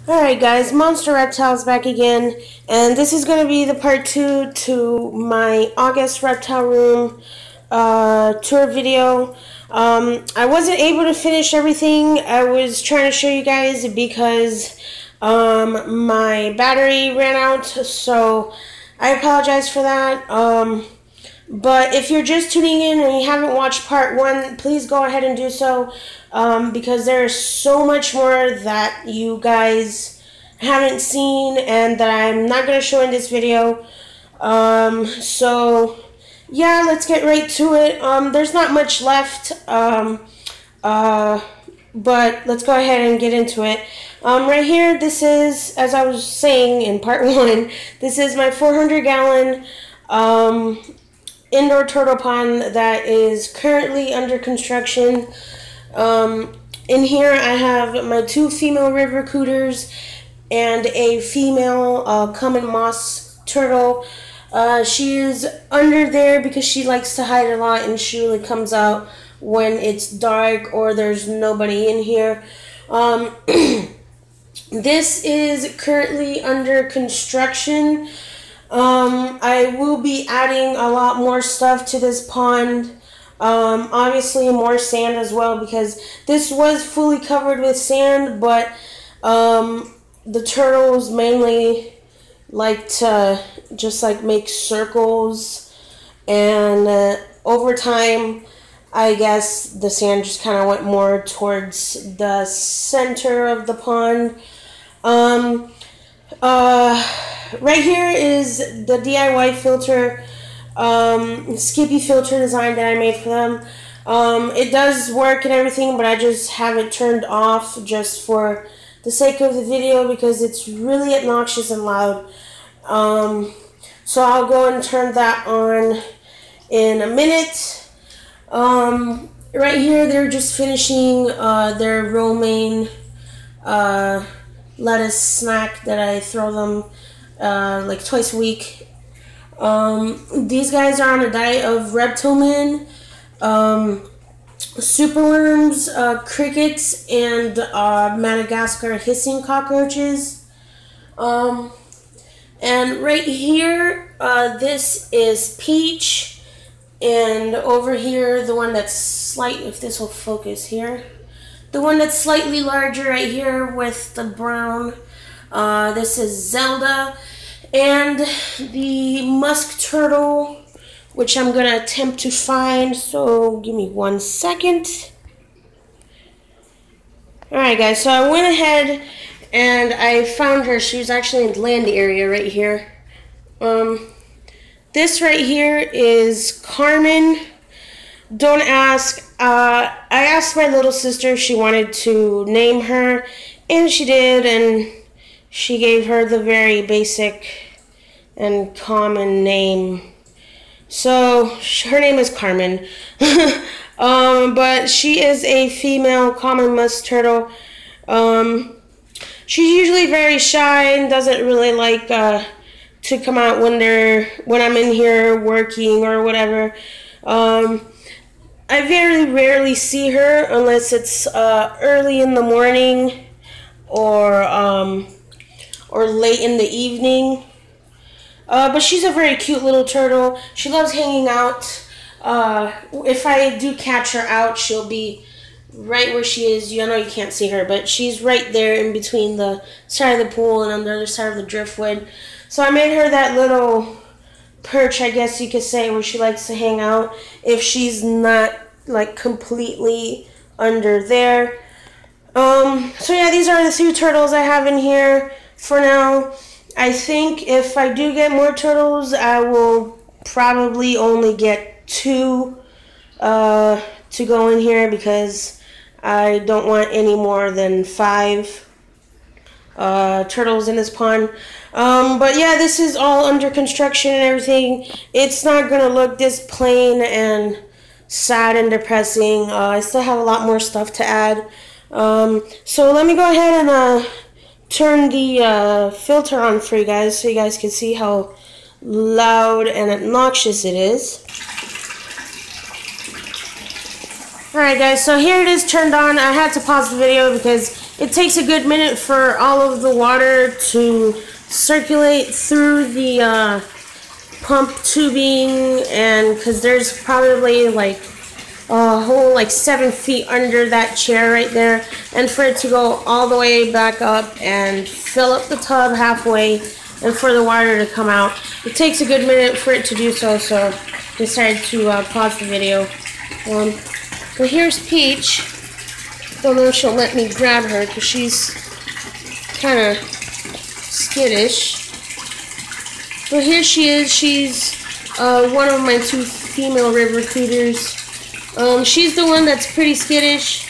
Alright guys, Monster Reptile's back again, and this is going to be the part 2 to my August Reptile Room tour video. I wasn't able to finish everything. I was trying to show you guys because my battery ran out, so I apologize for that. But if you're just tuning in and you haven't watched part 1, please go ahead and do so, because there is so much more that you guys haven't seen and that I'm not going to show in this video. So yeah, let's get right to it. There's not much left, but let's go ahead and get into it. Right here, this is, as I was saying in part 1, this is my 400-gallon indoor turtle pond that is currently under construction. In here I have my 2 female river cooters and a female common moss turtle. She is under there because she likes to hide a lot, and she really comes out when it's dark or there's nobody in here. This is currently under construction. I will be adding a lot more stuff to this pond. Obviously more sand as well, because this was fully covered with sand, but the turtles mainly like to just make circles, and over time I guess the sand just kind of went more towards the center of the pond. Right here is the DIY filter, Skippy filter design that I made for them. It does work and everything, but I just have it turned off just for the sake of the video because it's really obnoxious and loud. So I'll go and turn that on in a minute. Right here they're just finishing their romaine lettuce snack that I throw them like twice a week. These guys are on a diet of reptile, superworms, crickets, and Madagascar hissing cockroaches. And right here, this is Peach, and over here, the one that's if this will focus here, the one that's slightly larger right here with the brown, this is Zelda, and the musk turtle, which I'm going to attempt to find, so give me 1 second. Alright guys, so I went ahead and I found her. She was actually in the land area right here. This right here is Carmen. Don't ask. I asked my little sister if she wanted to name her, and she did, and she gave her the very basic and common name. So her name is Carmen. But she is a female common musk turtle. She's usually very shy and doesn't really like to come out when I'm in here working or whatever. I very rarely see her unless it's early in the morning or late in the evening. But she's a very cute little turtle. She loves hanging out. If I do catch her out, she'll be right where she is. I know you can't see her, but she's right there in between the side of the pool and on the other side of the driftwood. So I made her that little perch, I guess you could say, where she likes to hang out if she's not completely under there. So yeah, these are the 2 turtles I have in here for now. I think if I do get more turtles, I will probably only get 2 to go in here, because I don't want any more than 5 turtles in this pond. But yeah, this is all under construction and everything. It's not going to look this plain and sad and depressing. I still have a lot more stuff to add. So let me go ahead and turn the filter on for you guys so you guys can see how loud and obnoxious it is. Alright guys, so here it is turned on. I had to pause the video because it takes a good minute for all of the water to circulate through the pump tubing, and because there's probably like a whole like 7 feet under that chair right there, and for it to go all the way back up and fill up the tub halfway and for the water to come out, it takes a good minute for it to do so. So I decided to pause the video. But here's Peach. Don't know if she'll let me grab her because she's kind of skittish. But here she is. She's one of my 2 female river recruiters. She's the one that's pretty skittish.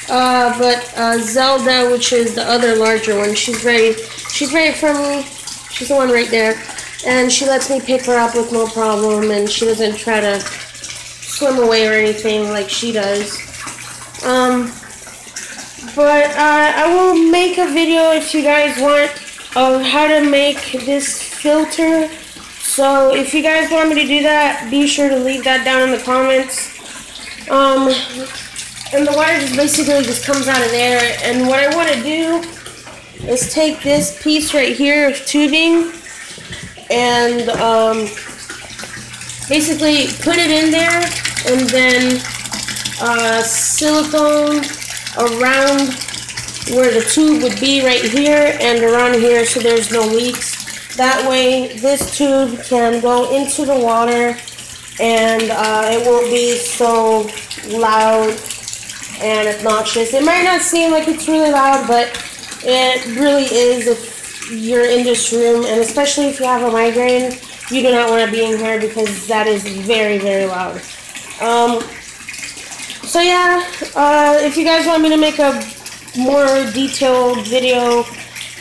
But Zelda, which is the other larger one, she's very friendly. She's the one right there, and she lets me pick her up with no problem, and she doesn't try to swim away or anything like she does. But I will make a video if you guys want of how to make this filter. So if you guys want me to do that, be sure to leave that down in the comments. And the water just basically just comes out of there. And what I want to do is take this piece right here of tubing and basically put it in there, and then silicone around where the tube would be right here and around here so there's no leaks. That way this tube can go into the water and it won't be so loud and obnoxious. It might not seem like it's really loud, but it really is if you're in this room, and especially if you have a migraine, you do not want to be in here because that is very, very loud. So yeah, if you guys want me to make a more detailed video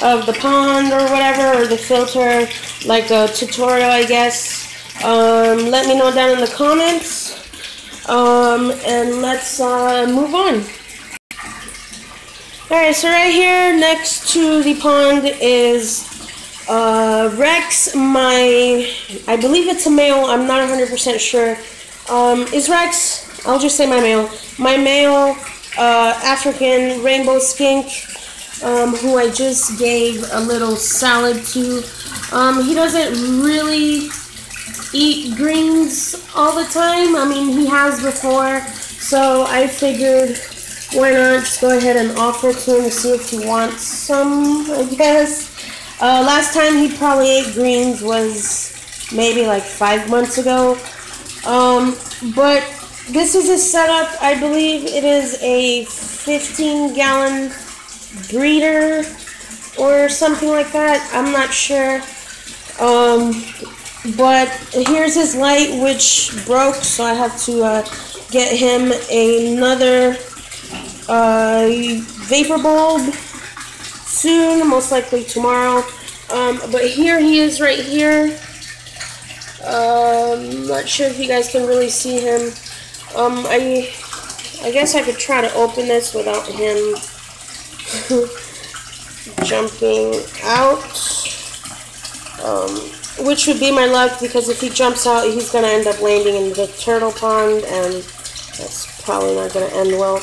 of the pond or whatever, or the filter, like a tutorial I guess, let me know down in the comments, and let's move on. Alright, so right here next to the pond is Rex, I believe it's a male, I'm not 100% sure. Is Rex, I'll just say my male African rainbow skink, who I just gave a little salad to. He doesn't really eat greens all the time. I mean, he has before, so I figured why not just go ahead and offer to him to see if he wants some, I guess. Last time he probably ate greens was maybe like 5 months ago. But this is his setup. I believe it is a 15-gallon breeder or something like that. I'm not sure. But here's his light, which broke, so I have to get him another vapor bulb soon, most likely tomorrow. But here he is right here. Not sure if you guys can really see him. I guess I could try to open this without him jumping out, which would be my luck, because if he jumps out, he's going to end up landing in the turtle pond, and that's probably not going to end well.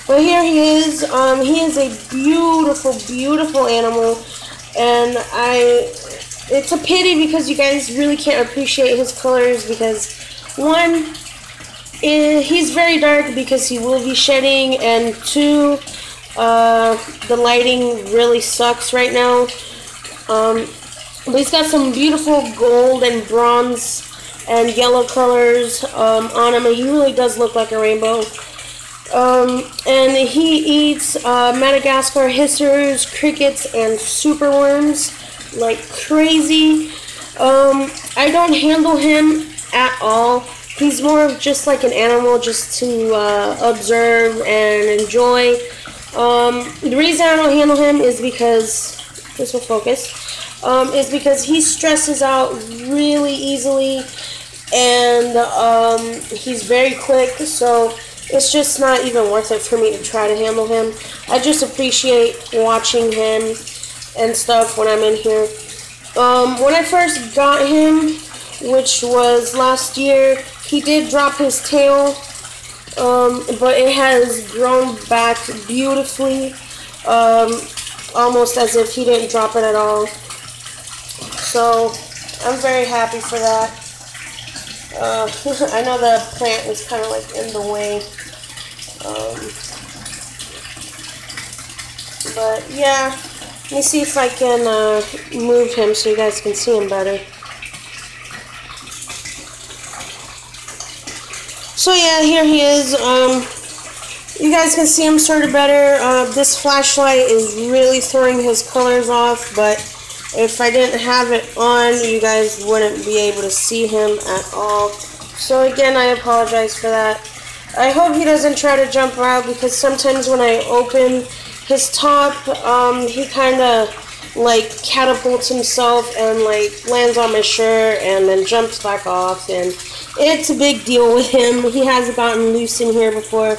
But here he is. He is a beautiful, beautiful animal, and it's a pity because you guys really can't appreciate his colors, because one, he's very dark because he will be shedding, and two, the lighting really sucks right now. But he's got some beautiful gold and bronze and yellow colors on him, and he really does look like a rainbow. And he eats Madagascar hissers, crickets, and superworms like crazy. I don't handle him at all. He's more of just like an animal just to observe and enjoy. The reason I don't handle him is because, this will focus, is because he stresses out really easily, and he's very quick, so it's just not even worth it for me to try to handle him. I just appreciate watching him and stuff when I'm in here. When I first got him, which was last year, he did drop his tail, but it has grown back beautifully. almost as if he didn't drop it at all. So I'm very happy for that. I know the plant is kind of like in the way. But yeah, let me see if I can move him so you guys can see him better. So yeah, here he is. You guys can see him sort of better. This flashlight is really throwing his colors off, but if I didn't have it on, you guys wouldn't be able to see him at all. So again, I apologize for that. I hope he doesn't try to jump out, because sometimes when I open his top, he kind of like catapults himself and like lands on my shirt and then jumps back off, and it's a big deal with him. He has gotten loose in here before.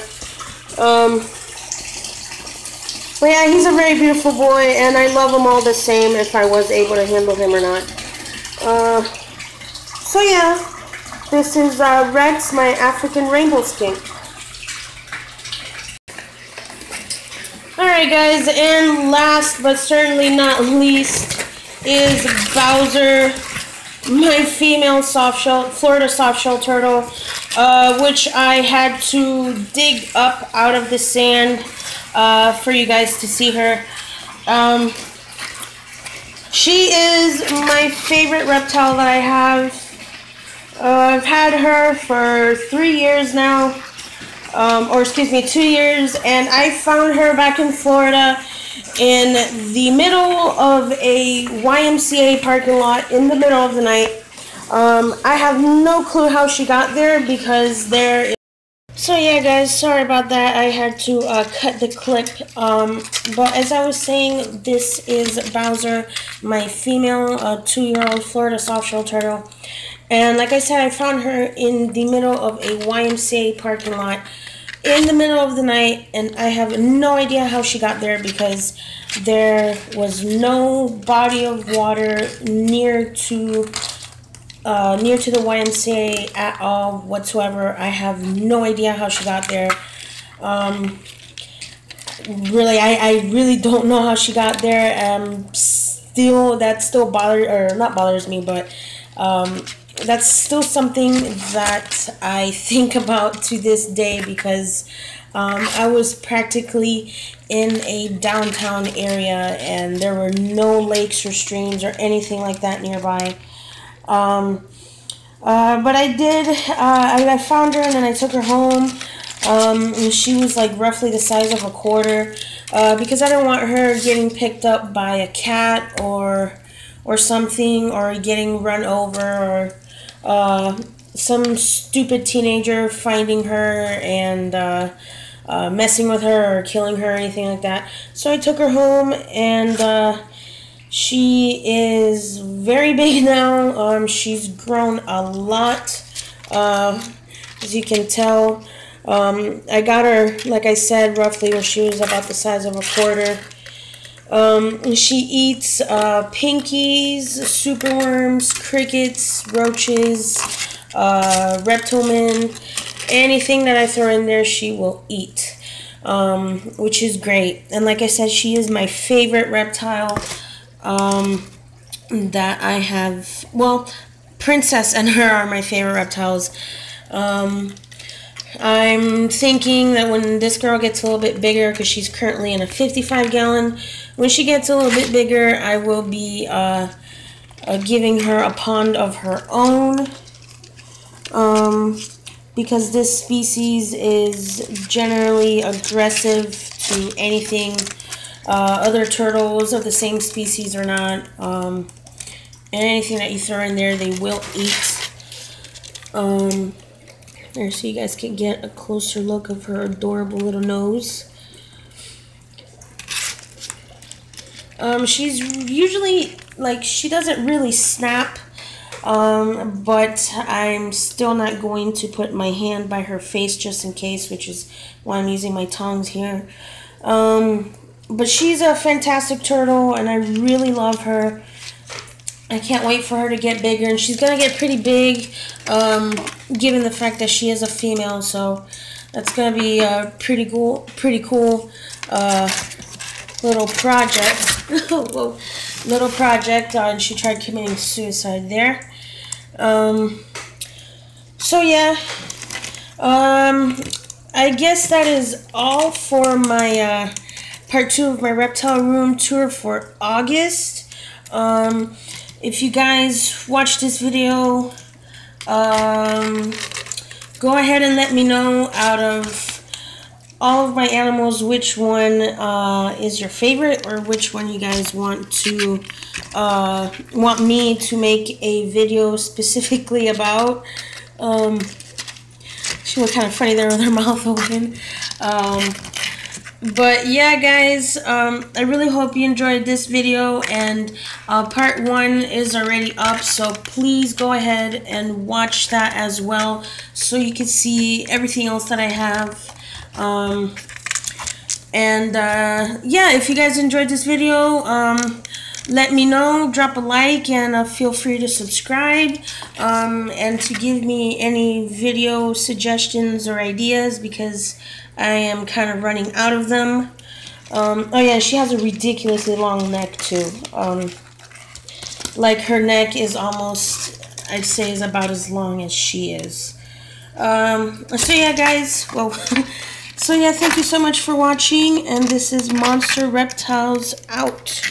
But yeah, he's a very beautiful boy, and I love him all the same if I was able to handle him or not. So yeah, this is Rex, my African rainbow skink. Alright guys, and last but certainly not least is Bowser, my female Florida softshell turtle, which I had to dig up out of the sand for you guys to see her. She is my favorite reptile that I have. I've had her for 3 years now, or excuse me, 2 years, and I found her back in Florida in the middle of a YMCA parking lot in the middle of the night. I have no clue how she got there, because there is... So yeah guys, sorry about that. I had to cut the clip. But as I was saying, this is Bowser, my female 2-year-old Florida softshell turtle. And like I said, I found her in the middle of a YMCA parking lot in the middle of the night, and I have no idea how she got there, because there was no body of water near to the YMCA at all whatsoever. I have no idea how she got there. Really, I really don't know how she got there. That still bothers me, but that's still something that I think about to this day, because I was practically in a downtown area and there were no lakes or streams or anything like that nearby. But I found her, and then I took her home. And she was like roughly the size of a quarter, because I didn't want her getting picked up by a cat or something, or getting run over, or some stupid teenager finding her and messing with her or killing her or anything like that. So I took her home, and she is very big now. She's grown a lot, as you can tell. I got her, like I said, roughly when she was about the size of a quarter. She eats pinkies, superworms, crickets, roaches, reptile, anything that I throw in there she will eat, which is great. And like I said, she is my favorite reptile that I have. Well, Princess and her are my favorite reptiles. I'm thinking that when this girl gets a little bit bigger, because she's currently in a 55-gallon, when she gets a little bit bigger, I will be giving her a pond of her own, because this species is generally aggressive to anything. Other turtles of the same species or not, and anything that you throw in there, they will eat. There, so you guys can get a closer look of her adorable little nose. She's usually, like, she doesn't really snap, but I'm still not going to put my hand by her face just in case, which is why I'm using my tongs here. But she's a fantastic turtle, and I really love her. I can't wait for her to get bigger, and she's gonna get pretty big, given the fact that she is a female. So that's gonna be pretty cool. little project. Whoa, little project, and she tried committing suicide there. So yeah, I guess that is all for my part 2 of my reptile room tour for August. If you guys watch this video, go ahead and let me know, out of all of my animals, which one is your favorite, or which one you guys want me to make a video specifically about. She looked kind of funny there with her mouth open. But yeah, guys, I really hope you enjoyed this video, and part 1 is already up, so please go ahead and watch that as well, so you can see everything else that I have. Yeah, if you guys enjoyed this video, let me know, drop a like, and feel free to subscribe, and to give me any video suggestions or ideas, because I am kind of running out of them. Oh yeah, she has a ridiculously long neck too. Like, her neck is almost, I'd say, is about as long as she is. So yeah, guys, well, so yeah, thank you so much for watching, and this is Monster Reptiles out.